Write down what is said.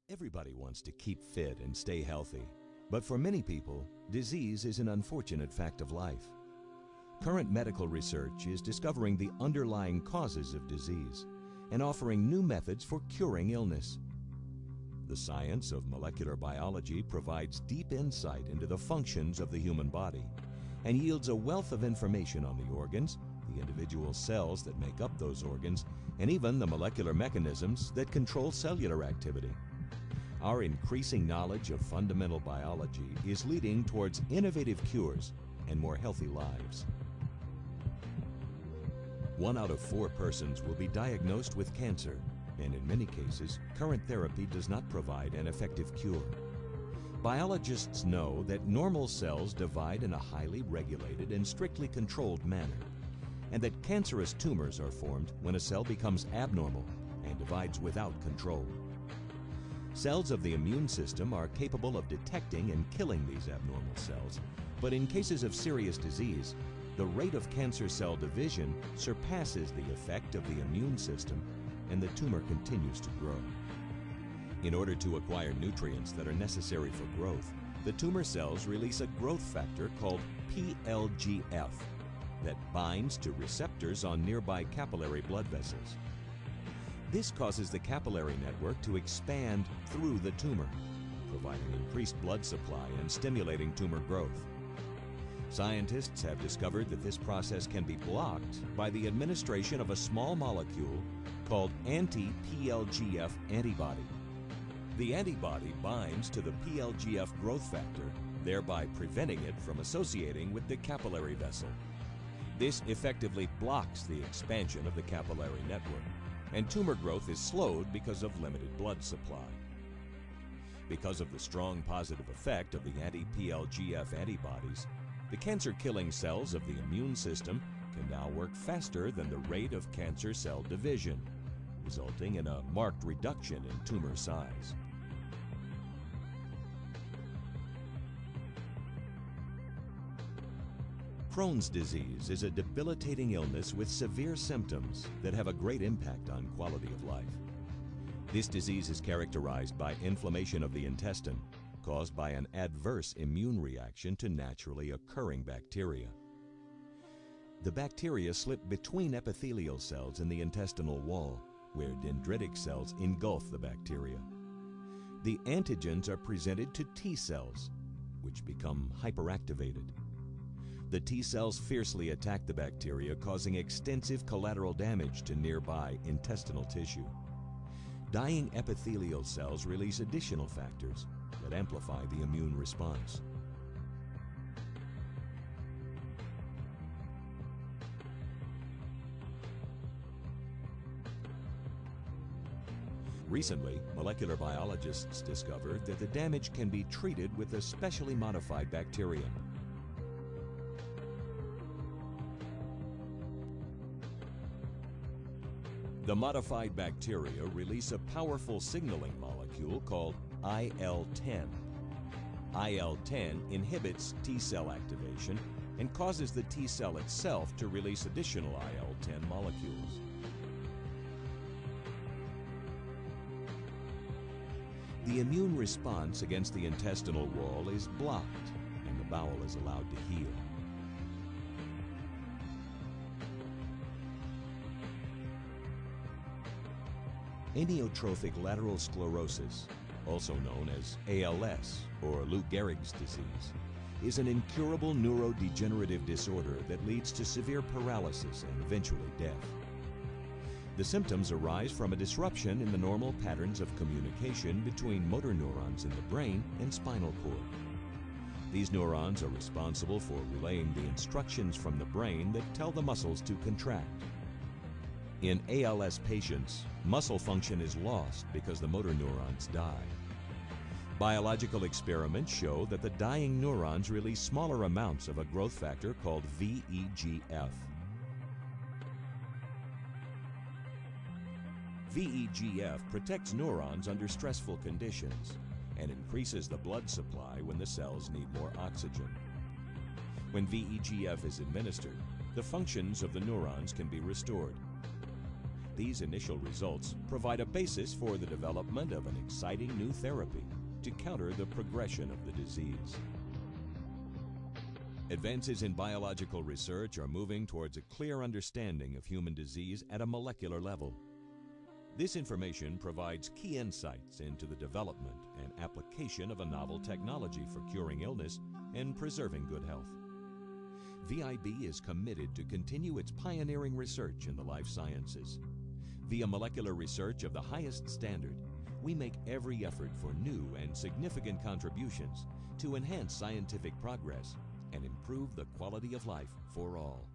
Everybody wants to keep fit and stay healthy, but for many people, disease is an unfortunate fact of life. Current medical research is discovering the underlying causes of disease and offering new methods for curing illness. The science of molecular biology provides deep insight into the functions of the human body and yields a wealth of information on the organs, the individual cells that make up those organs, and even the molecular mechanisms that control cellular activity. Our increasing knowledge of fundamental biology is leading towards innovative cures and more healthy lives. 1 out of 4 persons will be diagnosed with cancer, and in many cases, current therapy does not provide an effective cure. Biologists know that normal cells divide in a highly regulated and strictly controlled manner, and that cancerous tumors are formed when a cell becomes abnormal and divides without control. Cells of the immune system are capable of detecting and killing these abnormal cells, but in cases of serious disease, the rate of cancer cell division surpasses the effect of the immune system, and the tumor continues to grow. In order to acquire nutrients that are necessary for growth, the tumor cells release a growth factor called PLGF that binds to receptors on nearby capillary blood vessels. This causes the capillary network to expand through the tumor, providing increased blood supply and stimulating tumor growth. Scientists have discovered that this process can be blocked by the administration of a small molecule called anti-PLGF antibody. The antibody binds to the PLGF growth factor, thereby preventing it from associating with the capillary vessel. This effectively blocks the expansion of the capillary network, and tumor growth is slowed because of limited blood supply. Because of the strong positive effect of the anti-PLGF antibodies, the cancer-killing cells of the immune system can now work faster than the rate of cancer cell division, resulting in a marked reduction in tumor size. Crohn's disease is a debilitating illness with severe symptoms that have a great impact on quality of life. This disease is characterized by inflammation of the intestine, caused by an adverse immune reaction to naturally occurring bacteria. The bacteria slip between epithelial cells in the intestinal wall, where dendritic cells engulf the bacteria. The antigens are presented to T cells, which become hyperactivated. The T cells fiercely attack the bacteria, causing extensive collateral damage to nearby intestinal tissue. Dying epithelial cells release additional factors that amplify the immune response. Recently, molecular biologists discovered that the damage can be treated with a specially modified bacterium. The modified bacteria release a powerful signaling molecule called IL-10. IL-10 inhibits T cell activation and causes the T cell itself to release additional IL-10 molecules. The immune response against the intestinal wall is blocked, and the bowel is allowed to heal. Amyotrophic lateral sclerosis, also known as ALS or Lou Gehrig's disease, is an incurable neurodegenerative disorder that leads to severe paralysis and eventually death. The symptoms arise from a disruption in the normal patterns of communication between motor neurons in the brain and spinal cord. These neurons are responsible for relaying the instructions from the brain that tell the muscles to contract. In ALS patients, muscle function is lost because the motor neurons die. Biological experiments show that the dying neurons release smaller amounts of a growth factor called VEGF. VEGF protects neurons under stressful conditions and increases the blood supply when the cells need more oxygen. When VEGF is administered, the functions of the neurons can be restored. These initial results provide a basis for the development of an exciting new therapy to counter the progression of the disease. Advances in biological research are moving towards a clear understanding of human disease at a molecular level. This information provides key insights into the development and application of a novel technology for curing illness and preserving good health. VIB is committed to continue its pioneering research in the life sciences. Via molecular research of the highest standard, we make every effort for new and significant contributions to enhance scientific progress and improve the quality of life for all.